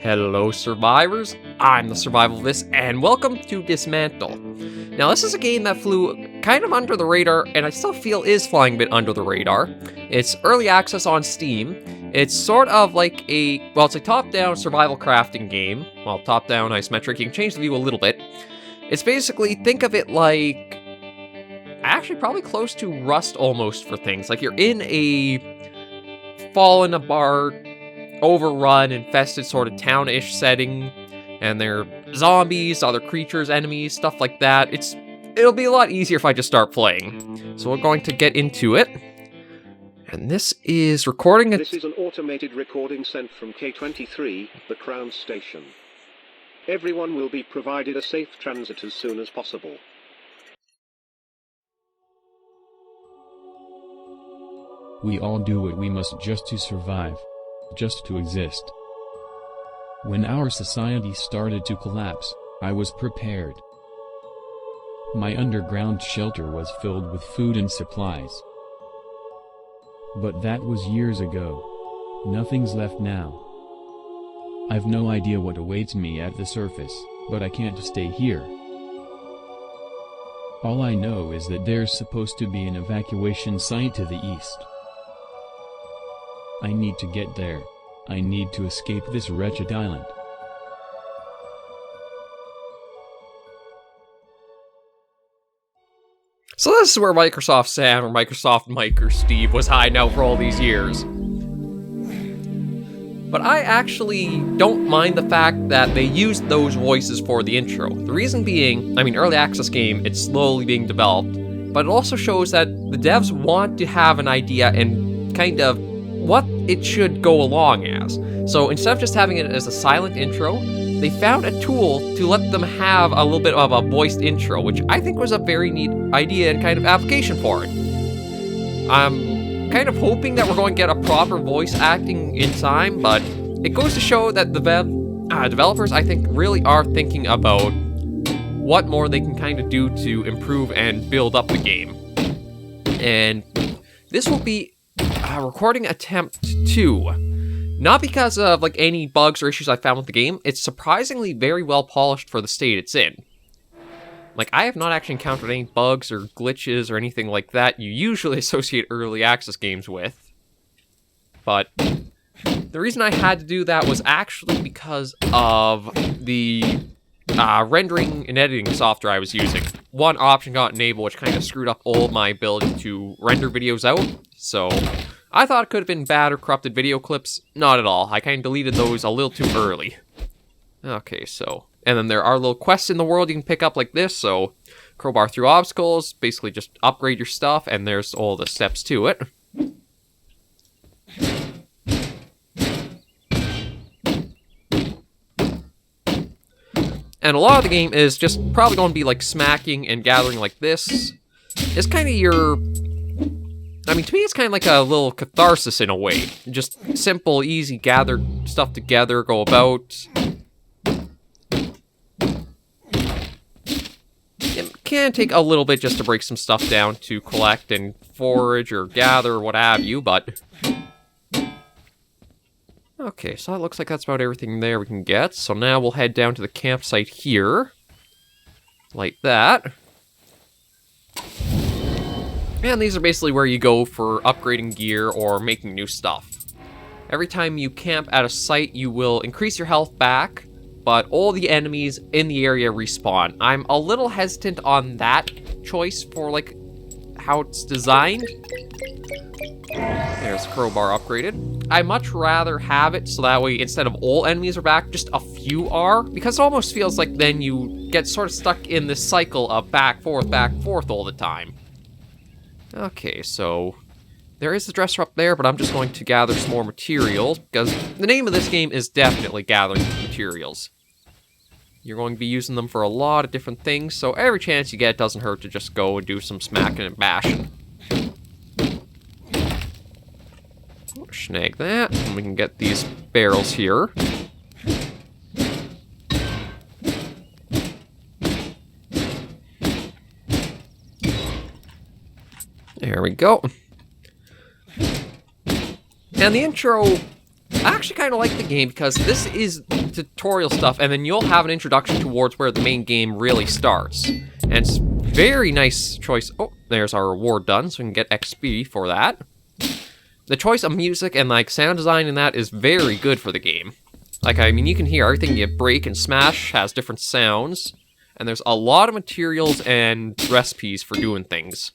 Hello survivors, I'm the SurvivalVis, and welcome to Dismantle. Now this is a game that flew kind of under the radar, and I still feel is flying a bit under the radar. It's early access on Steam. It's sort of like it's a top-down survival crafting game. Well, top-down isometric, you can change the view a little bit. It's basically, think of it like, actually probably close to Rust almost for things. Like you're in a fallen apart, overrun, infested sort of town-ish setting, and there are zombies, other creatures, enemies, stuff like that. It'll be a lot easier if I just start playing. So we're going to get into it. And this is recording. This is an automated recording sent from K23, the Crown Station. Everyone will be provided a safe transit as soon as possible. We all do what we must just to survive. Just to exist. When our society started to collapse, I was prepared. My underground shelter was filled with food and supplies. But that was years ago. Nothing's left now. I've no idea what awaits me at the surface, but I can't stay here. All I know is that there's supposed to be an evacuation site to the east. I need to get there. I need to escape this wretched island. So this is where Microsoft Sam or Microsoft Mike or Steve was hiding out for all these years. But I actually don't mind the fact that they used those voices for the intro. The reason being, early access game, it's slowly being developed, but it also shows that the devs want to have an idea and kind of what it should go along as. So instead of just having it as a silent intro, they found a tool to let them have a little bit of a voiced intro, which I think was a very neat idea and kind of application for it. I'm kind of hoping that we're going to get a proper voice acting in time, but it goes to show that the developers, I think, really are thinking about what more they can kind of do to improve and build up the game. And this will be recording attempt 2. Not because of any bugs or issues I found with the game. It's surprisingly very well polished for the state it's in. I have not actually encountered any bugs or glitches or anything like that you usually associate early access games with. But the reason I had to do that was actually because of the rendering and editing software I was using. One option got enabled, which kind of screwed up all my ability to render videos out. So I thought it could have been bad or corrupted video clips. Not at all. I kind of deleted those a little too early. Okay, so... And then there are little quests in the world you can pick up like this, so... Crowbar through obstacles, basically just upgrade your stuff, and there's all the steps to it. And a lot of the game is just probably going to be smacking and gathering like this. It's kind of your... to me, it's kind of like a little catharsis in a way. Just simple, easy, gather stuff together, go about. It can take a little bit just to break some stuff down to collect and forage or gather or what have you, but... Okay, so it looks like that's about everything there we can get. So now we'll head down to the campsite here. Like that. And these are basically where you go for upgrading gear or making new stuff. Every time you camp at a site, you will increase your health back, but all the enemies in the area respawn. I'm a little hesitant on that choice for, how it's designed. There's crowbar upgraded. I much rather have it so that way instead of all enemies are back, just a few are, because it almost feels like then you get sort of stuck in this cycle of back, forth all the time. Okay, so there is the dresser up there, but I'm just going to gather some more materials, because the name of this game is definitely gathering materials. You're going to be using them for a lot of different things, so every chance you get, it doesn't hurt to just go and do some smacking and bashing. Snag that, and we can get these barrels here. There we go. And the intro I actually kind of like the game because this is tutorial stuff, and then you'll have an introduction towards where the main game really starts. And it's very nice choice. Oh, there's our reward done, so we can get XP for that. The choice of music and like sound design in that is very good for the game. Like, I mean, you can hear everything you break and smash has different sounds, and there's a lot of materials and recipes for doing things.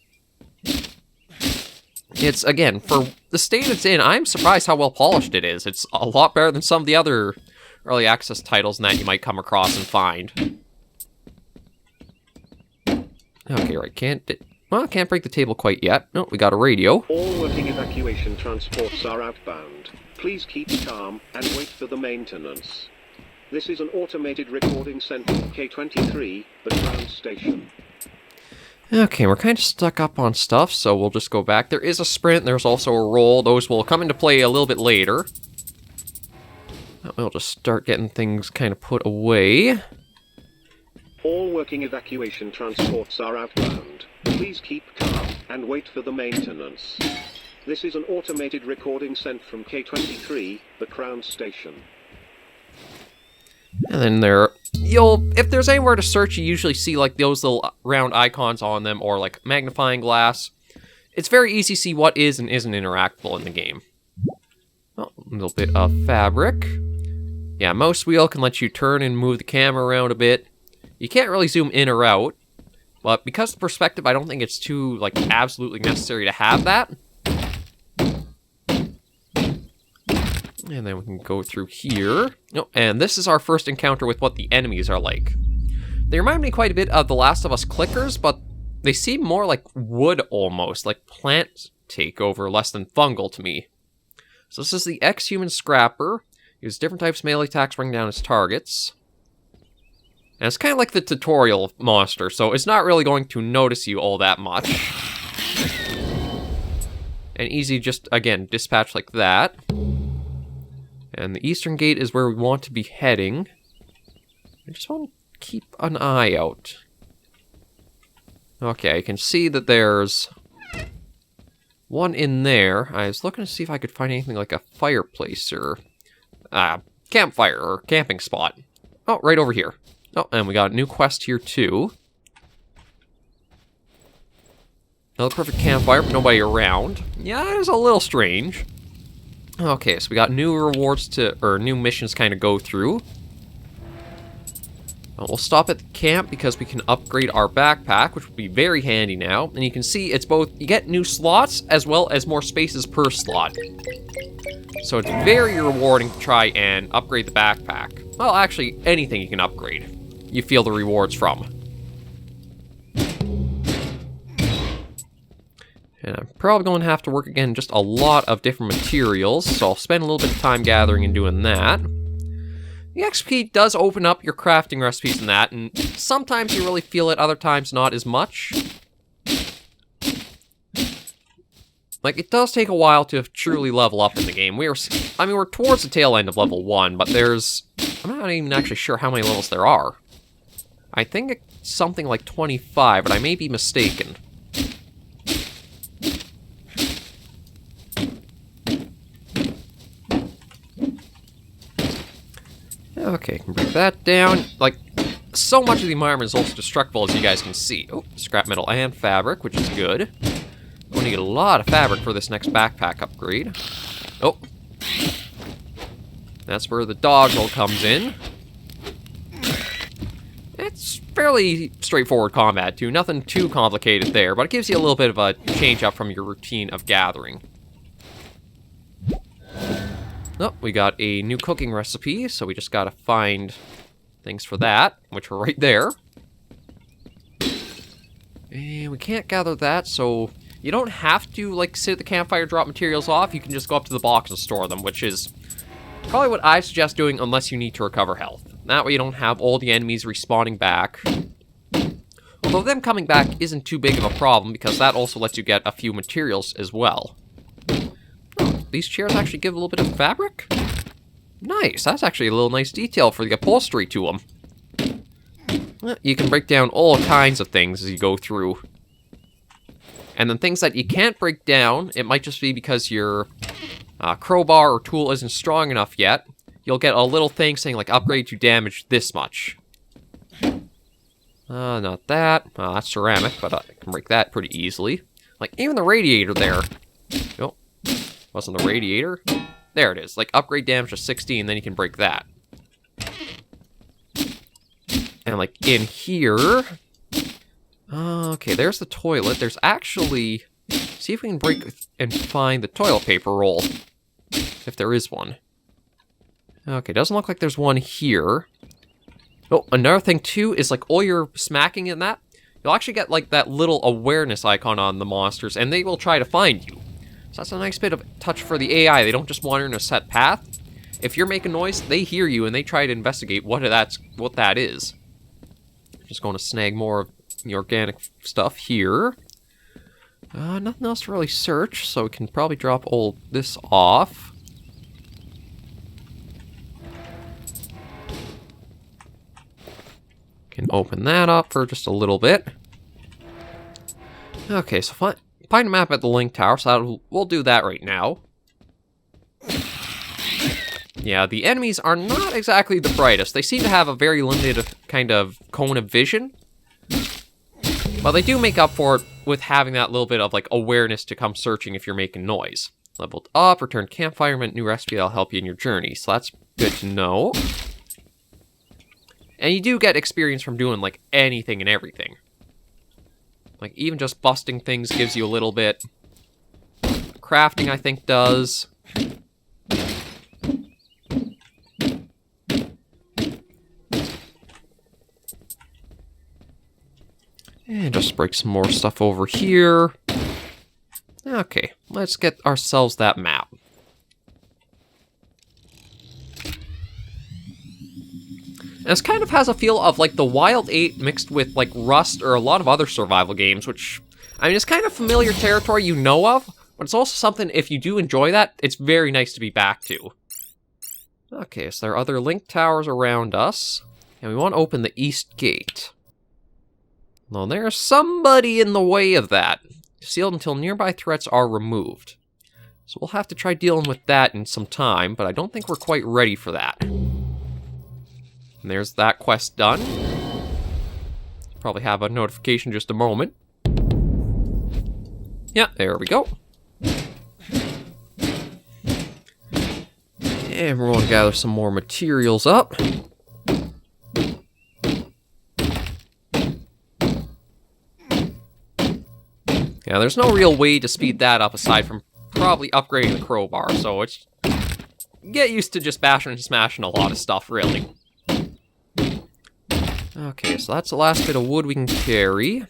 It's, again, for the state it's in, I'm surprised how well polished it is. It's a lot better than some of the other early access titles that you might come across and find. Okay, right, can't break the table quite yet. No, we got a radio. All working evacuation transports are outbound. Please keep calm and wait for the maintenance. This is an automated recording center K23, the ground station. Okay, we're kind of stuck up on stuff, so we'll just go back. There is a sprint, there's also a roll. Those will come into play a little bit later. We'll just start getting things kind of put away. All working evacuation transports are outbound. Please keep calm and wait for the maintenance. This is an automated recording sent from K23, the ground station. And then if there's anywhere to search, you usually see like those little round icons on them or like magnifying glass. It's very easy to see what is and isn't interactable in the game. Oh, a little bit of fabric. Yeah, mouse wheel can let you turn and move the camera around a bit. You can't really zoom in or out, but because of perspective, I don't think it's too like absolutely necessary to have that. And then we can go through here. Oh, and this is our first encounter with what the enemies are like. They remind me quite a bit of The Last of Us clickers, but they seem more like wood almost, like plant takeover, less than fungal to me. So this is the ex-human scrapper. Uses different types of melee attacks, bring down its targets. And it's kind of like the tutorial monster, so it's not really going to notice you all that much. And easy just, again, dispatch like that. And the eastern gate is where we want to be heading. I just want to keep an eye out. Okay, I can see that there's one in there. I was looking to see if I could find anything like a fireplace or campfire or camping spot. Oh, right over here. Oh, and we got a new quest here too. Another perfect campfire, but nobody around. Yeah, it is a little strange. Okay, so we got new rewards or new missions kind of go through. We'll stop at the camp because we can upgrade our backpack, which will be very handy now. And you can see it's both, you get new slots as well as more spaces per slot. So it's very rewarding to try and upgrade the backpack. Well, actually, anything you can upgrade, you feel the rewards from. And I'm probably going to have to work again just a lot of different materials, so I'll spend a little bit of time gathering and doing that. The XP does open up your crafting recipes and that, and sometimes you really feel it, other times not as much. Like, it does take a while to truly level up in the game. We're towards the tail end of level 1, but I'm not even actually sure how many levels there are. I think it's something like 25, but I may be mistaken. Okay, can break that down. Like, so much of the environment is also destructible, as you guys can see. Oh, scrap metal and fabric, which is good. I'm going to get a lot of fabric for this next backpack upgrade. Oh. That's where the dog hole comes in. It's fairly straightforward combat, too. Nothing too complicated there, but it gives you a little bit of a change up from your routine of gathering. Oh, we got a new cooking recipe, so we just gotta find things for that, which are right there. And we can't gather that, so you don't have to, like, sit at the campfire, drop materials off. You can just go up to the box and store them, which is probably what I suggest doing unless you need to recover health. That way you don't have all the enemies respawning back. Although them coming back isn't too big of a problem, because that also lets you get a few materials as well. These chairs actually give a little bit of fabric? Nice, that's actually a little nice detail for the upholstery to them. You can break down all kinds of things as you go through. And then things that you can't break down, it might just be because you're crowbar or tool isn't strong enough yet, you'll get a little thing saying, like, upgrade to damage this much. Not that. That's ceramic, but I can break that pretty easily. Like, even the radiator there. Nope. Wasn't the radiator. There it is. Like, upgrade damage to 16, then you can break that. And, like, in here... okay, there's the toilet. There's actually... See if we can break and find the toilet paper roll. If there is one. Okay, doesn't look like there's one here. Oh, another thing too is like all you're smacking in that, you'll actually get like that little awareness icon on the monsters, and they will try to find you. So that's a nice bit of touch for the AI. They don't just wander in a set path. If you're making noise, they hear you and they try to investigate what that is. Just going to snag more of the organic stuff here. Nothing else to really search, so we can probably drop all this off. Can open that up for just a little bit. Okay, so find a map at the link tower, so we'll do that right now. Yeah, the enemies are not exactly the brightest. They seem to have a very limited kind of cone of vision. But they do make up for it with having that little bit of like awareness to come searching if you're making noise. Leveled up, return campfire, new recipe that'll help you in your journey. So that's good to know. And you do get experience from doing, like, anything and everything. Like, even just busting things gives you a little bit. Crafting, I think, does. And just break some more stuff over here. Okay, let's get ourselves that map. And this kind of has a feel of like the Wild 8 mixed with like Rust or a lot of other survival games, which, I mean, it's kind of familiar territory you know of, but it's also something, if you do enjoy that, it's very nice to be back to. Okay, so there are other link towers around us, and we want to open the east gate. Well, there's somebody in the way of that. Sealed until nearby threats are removed. So we'll have to try dealing with that in some time, but I don't think we're quite ready for that. And there's that quest done. Probably have a notification in just a moment. Yeah, there we go. And we're going to gather some more materials up. Yeah, there's no real way to speed that up aside from probably upgrading the crowbar, so it's... Get used to just bashing and smashing a lot of stuff, really. Okay, so that's the last bit of wood we can carry.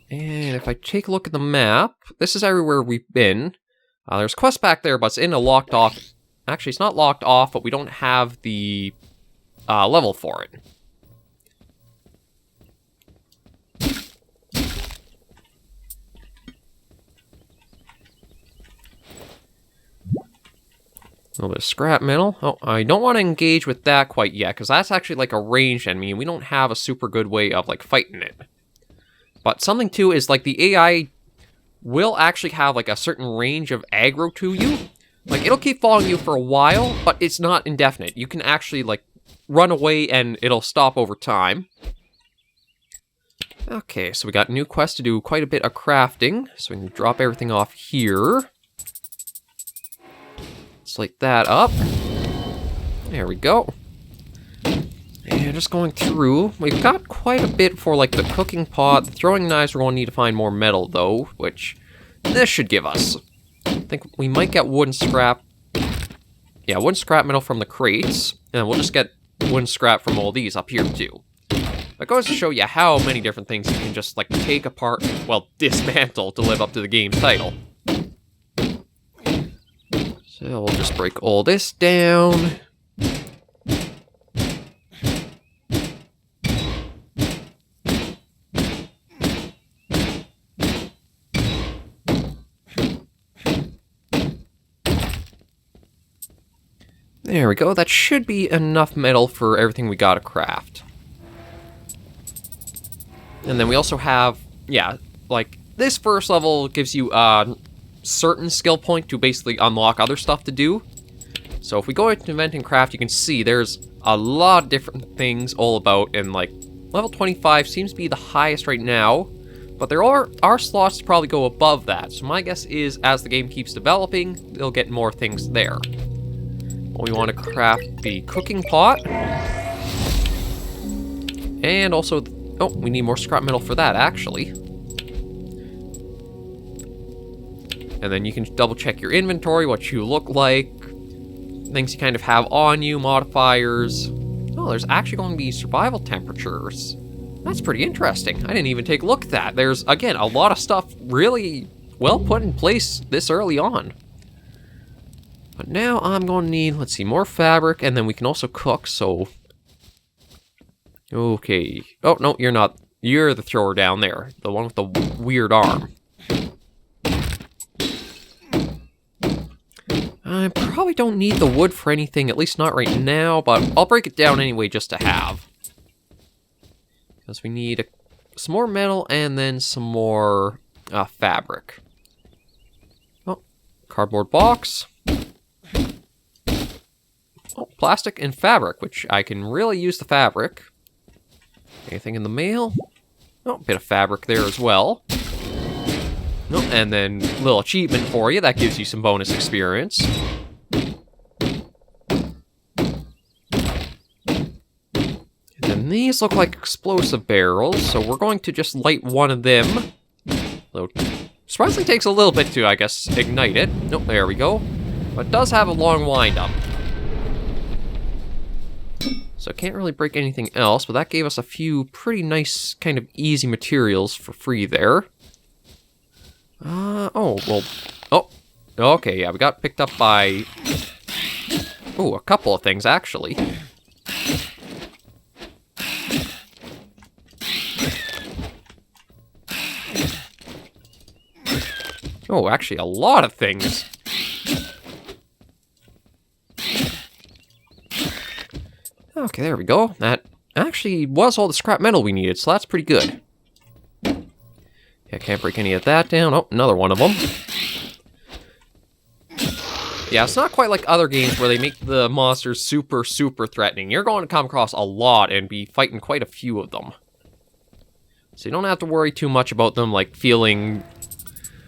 And if I take a look at the map, this is everywhere we've been. There's a quest back there, but it's in a locked off... Actually, it's not locked off, but we don't have the level for it. A little bit of scrap metal. Oh, I don't want to engage with that quite yet, because that's actually like a ranged enemy, and we don't have a super good way of like fighting it. But something too is like the AI will actually have like a certain range of aggro to you. Like it'll keep following you for a while, but it's not indefinite. You can actually like run away and it'll stop over time. Okay, so we got a new quest to do quite a bit of crafting, so we can drop everything off here. Slate that up. There we go. And just going through, we've got quite a bit for like the cooking pot. The throwing knives, we're going to need to find more metal though, which this should give us. I think we might get wooden scrap. Yeah, wooden scrap metal from the crates. And we'll just get wooden scrap from all these up here too. That goes to show you how many different things you can just like take apart, well, dismantle to live up to the game's title. So we'll just break all this down. There we go. That should be enough metal for everything we gotta craft. And then we also have, yeah, like, this first level gives you, certain skill point to basically unlock other stuff to do. So if we go into Invent and Craft, you can see there's a lot of different things all about, and like level 25 seems to be the highest right now, but there are slots to probably go above that. So my guess is as the game keeps developing, they'll get more things there. We want to craft the cooking pot. And also, oh, we need more scrap metal for that, actually. And then you can double check your inventory, what you look like, things you kind of have on you, modifiers. Oh, there's actually going to be survival temperatures. That's pretty interesting. I didn't even take a look at that. There's, again, a lot of stuff really well put in place this early on. But now I'm going to need, let's see, more fabric, and then we can also cook, so... Okay. Oh, no, you're not. You're the thrower down there. The one with the weird arm. I probably don't need the wood for anything, at least not right now, but I'll break it down anyway just to have. Because we need some more metal and then some more fabric. Oh, cardboard box. Oh, plastic and fabric, which I can really use the fabric. Anything in the mail? Oh, bit of fabric there as well. Oh, and then a little achievement for you. That gives you some bonus experience. And then these look like explosive barrels, so we're going to just light one of them. Though, surprisingly takes a little bit to, I guess, ignite it. Nope, there we go. But it does have a long wind-up. So I can't really break anything else, but that gave us a few pretty nice, kind of easy materials for free there. Oh, well, oh, okay, yeah, we got picked up by, oh, a couple of things, actually. Oh, actually, a lot of things. Okay, there we go. That actually was all the scrap metal we needed, so that's pretty good. Yeah, can't break any of that down. Oh, another one of them. Yeah, it's not quite like other games where they make the monsters super, super threatening. You're going to come across a lot and be fighting quite a few of them. So you don't have to worry too much about them, like, feeling...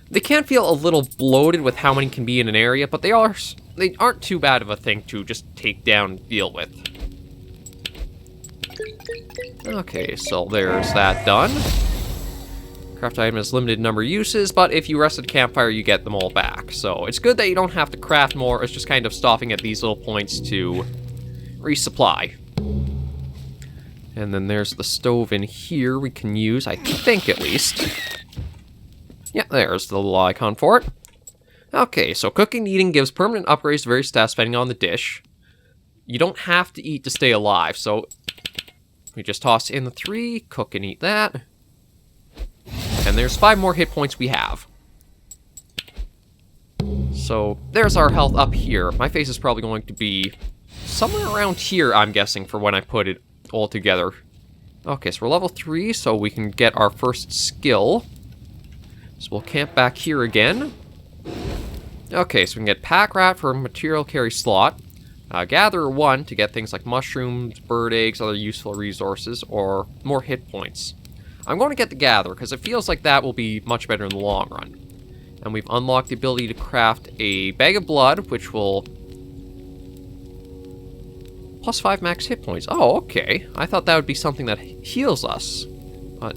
They can feel a little bloated with how many can be in an area, but they aren't too bad of a thing to just take down and deal with. Okay, so there's that done. Craft item has limited number of uses, but if you rest at a campfire, you get them all back. So it's good that you don't have to craft more. It's just kind of stopping at these little points to resupply. And then there's the stove in here we can use, I think at least. Yeah, there's the little icon for it. Okay, so cooking and eating gives permanent upgrades to various stats depending on the dish. You don't have to eat to stay alive, so we just toss in the 3, cook and eat that. And there's 5 more hit points we have. So there's our health up here. My face is probably going to be somewhere around here, I'm guessing, for when I put it all together. Okay, so we're level 3, so we can get our first skill. So we'll camp back here again. Okay, so we can get Pack Rat for a material carry slot. Gatherer 1 to get things like mushrooms, bird eggs, other useful resources, or more hit points. I'm going to get the Gatherer, because it feels like that will be much better in the long run. And we've unlocked the ability to craft a Bag of Blood, which will... plus 5 max hit points. Oh, okay. I thought that would be something that heals us.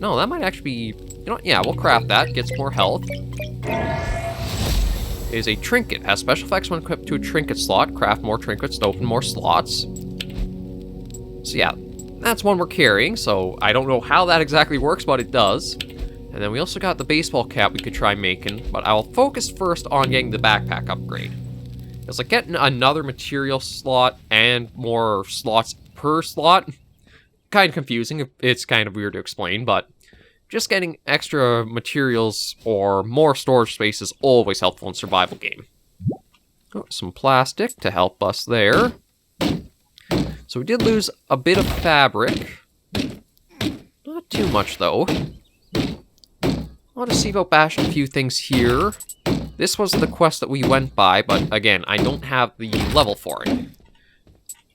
No, that might actually be... You know what? Yeah, we'll craft that. Gets more health. Is a trinket. Has special effects when equipped to a trinket slot. Craft more trinkets to open more slots. So yeah, that's one we're carrying, so I don't know how that exactly works, but it does. And then we also got the baseball cap we could try making, but I'll focus first on getting the backpack upgrade. It's like getting another material slot and more slots per slot. Kind of confusing, it's kind of weird to explain, but just getting extra materials or more storage space is always helpful in a survival game. Oh, some plastic to help us there. So we did lose a bit of fabric. Not too much, though. I'll just see about bashing a few things here. This was the quest that we went by, but again, I don't have the level for it.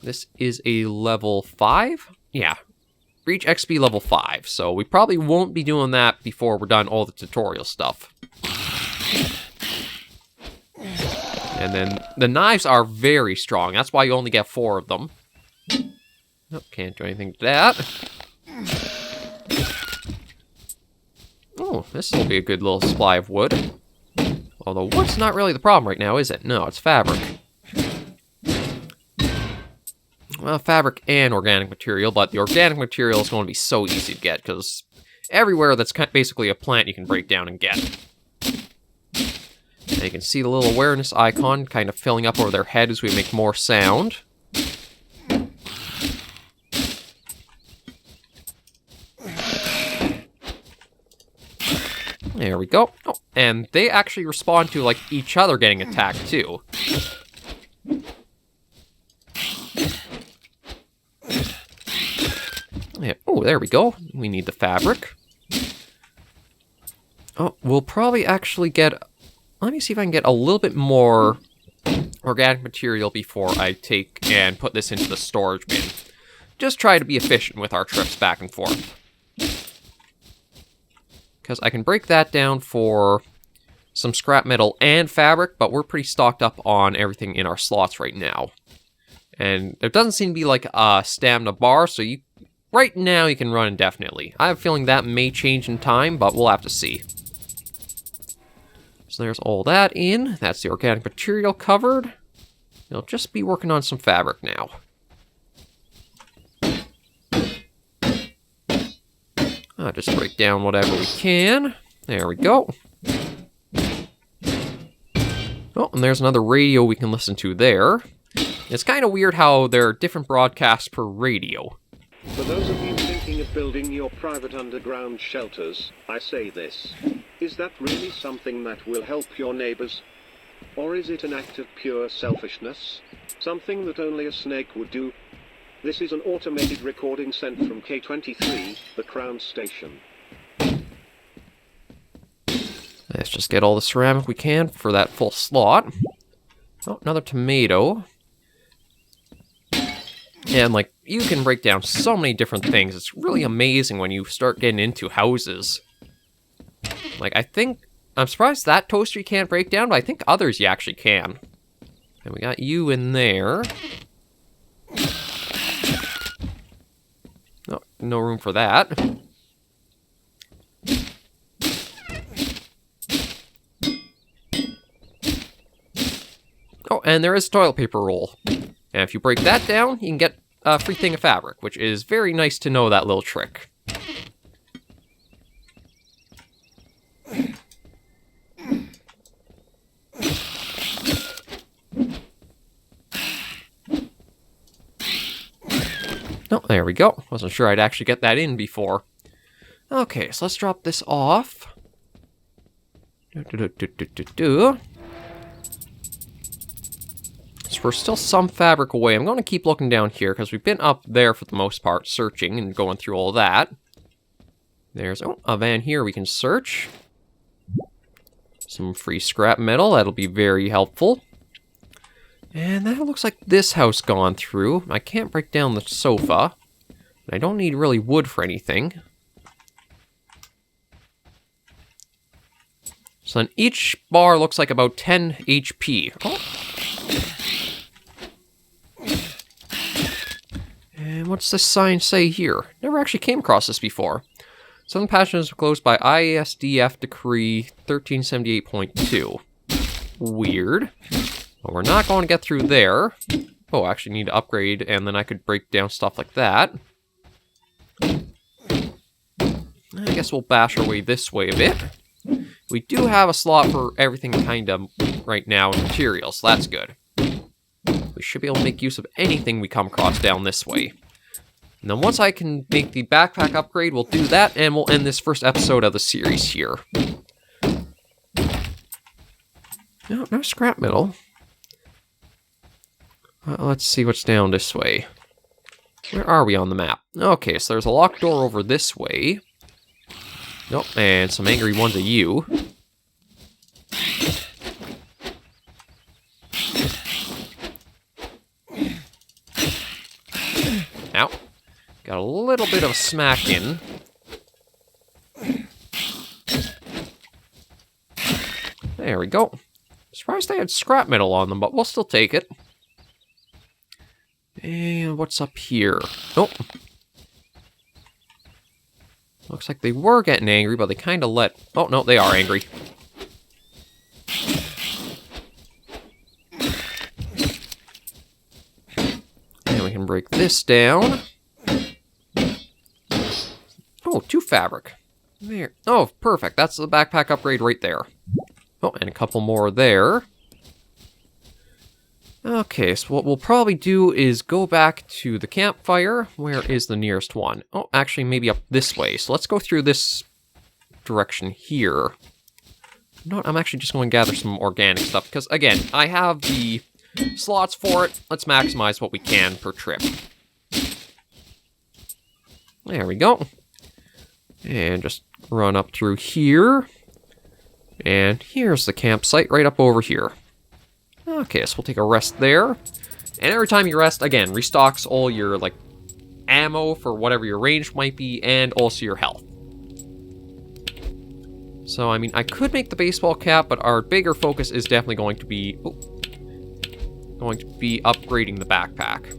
This is a level 5? Yeah. Reach XP level 5, so we probably won't be doing that before we're done all the tutorial stuff. And then the knives are very strong. That's why you only get 4 of them. Nope, can't do anything to that. Oh, this will be a good little supply of wood. Although wood's not really the problem right now, is it? No, it's fabric. Well, fabric and organic material, but the organic material is going to be so easy to get, because everywhere that's basically a plant you can break down and get. And you can see the little awareness icon kind of filling up over their head as we make more sound. There we go. Oh, and they actually respond to, like, each other getting attacked, too. Yeah. Oh, there we go. We need the fabric. Oh, we'll probably actually get... Let me see if I can get a little bit more organic material before I take and put this into the storage bin. Just try to be efficient with our trips back and forth. Because I can break that down for some scrap metal and fabric, but we're pretty stocked up on everything in our slots right now. And there doesn't seem to be like a stamina bar, so right now you can run indefinitely. I have a feeling that may change in time, but we'll have to see. So there's all that in. That's the organic material covered. We'll just be working on some fabric now. I'll just break down whatever we can. There we go. Oh, and there's another radio we can listen to there. It's kind of weird how there are different broadcasts per radio. For those of you thinking of building your private underground shelters, I say this. Is that really something that will help your neighbors? Or is it an act of pure selfishness? Something that only a snake would do? This is an automated recording sent from K23, the Crown Station. Let's just get all the ceramic we can for that full slot. Oh, another tomato. And, like, you can break down so many different things. It's really amazing when you start getting into houses. Like, I'm surprised that toaster you can't break down, but I think others you actually can. And we got you in there. Oh, no room for that. Oh, and there is a toilet paper roll. And if you break that down, you can get a free thing of fabric, which is very nice to know that little trick. Oh, there we go. Wasn't sure I'd actually get that in before. Okay, so let's drop this off. So we're still some fabric away. I'm going to keep looking down here because we've been up there for the most part, searching and going through all that. There's a van here we can search. Some free scrap metal. That'll be very helpful. And that looks like this house gone through. I can't break down the sofa. I don't need really wood for anything. So then each bar looks like about 10 HP. Oh. And what's this sign say here? Never actually came across this before. Southern Passages were closed by ISDF Decree 1378.2. Weird. Well, we're not going to get through there. Oh, I actually need to upgrade, and then I could break down stuff like that. I guess we'll bash our way this way a bit. We do have a slot for everything kind of right now in materials, so that's good. We should be able to make use of anything we come across down this way. And then once I can make the backpack upgrade, we'll do that, and we'll end this first episode of the series here. No scrap metal. Let's see what's down this way. Where are we on the map? Okay, so there's a locked door over this way. Nope, and some angry ones of you. Got a little bit of a smack in. There we go. Surprised they had scrap metal on them, but we'll still take it. And what's up here? Oh. Looks like they were getting angry, but they kind of let... Oh, no, they are angry. And we can break this down. Oh, 2 fabric. There. Oh, perfect. That's the backpack upgrade right there. Oh, and a couple more there. Okay, so what we'll probably do is go back to the campfire. Where is the nearest one? Oh, actually, maybe up this way. So let's go through this direction here. No, I'm actually just going to gather some organic stuff, because, again, I have the slots for it. Let's maximize what we can per trip. There we go. And just run up through here. And here's the campsite right up over here. Okay, so we'll take a rest there. And every time you rest, again, restocks all your, like, ammo for whatever your range might be, and also your health. So, I mean, I could make the baseball cap, but our bigger focus is definitely going to be... upgrading the backpack.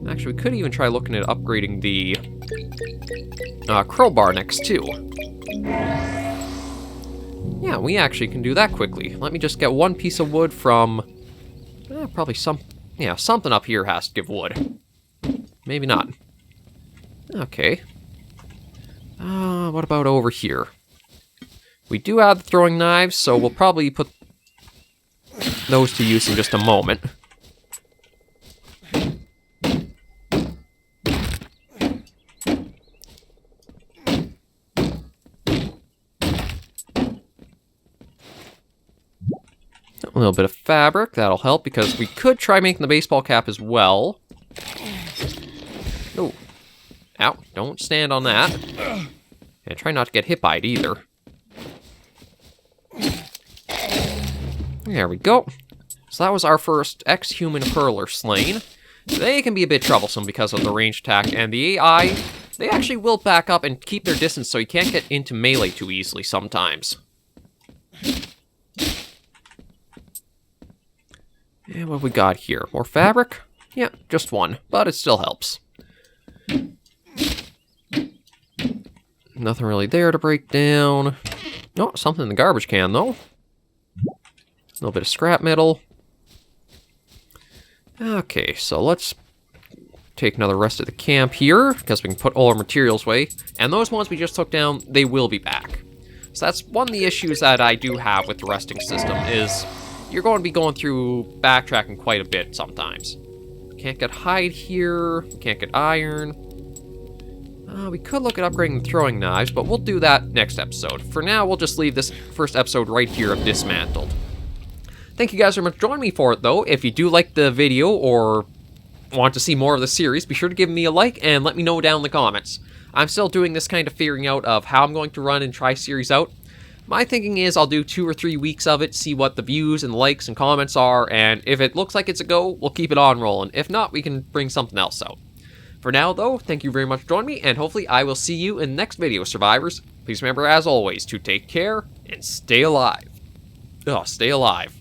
Actually, we could even try looking at upgrading the crowbar next, too. Yeah, we actually can do that quickly. Let me just get 1 piece of wood from... probably something up here has to give wood. Maybe not. Okay. What about over here? We do have the throwing knives, so we'll probably put those to use in just a moment. A little bit of fabric, that'll help, because we could try making the baseball cap as well. Oh. Ow, don't stand on that. And try not to get hit by it either. There we go. So that was our first ex-human hurler slain. They can be a bit troublesome because of the range attack, and the AI, they actually will back up and keep their distance so you can't get into melee too easily sometimes. And what have we got here? More fabric? Yeah, just 1, but it still helps. Nothing really there to break down. Oh, something in the garbage can, though. A little bit of scrap metal. Okay, so let's take another rest of the camp here, because we can put all our materials away. And those ones we just took down, they will be back. So that's one of the issues that I do have with the resting system, is... you're going to be going through backtracking quite a bit sometimes. Can't get hide here. Can't get iron. We could look at upgrading the throwing knives, but we'll do that next episode. For now, we'll just leave this first episode right here of Dismantled. Thank you guys very much for joining me for it, though. If you do like the video or want to see more of the series, be sure to give me a like and let me know down in the comments. I'm still doing this kind of figuring out of how I'm going to run and try series out. My thinking is I'll do 2 or 3 weeks of it, see what the views and likes and comments are, and if it looks like it's a go, we'll keep it on rolling. If not, we can bring something else out. For now, though, thank you very much for joining me, and hopefully I will see you in the next video, survivors. Please remember, as always, to take care and stay alive. Stay alive.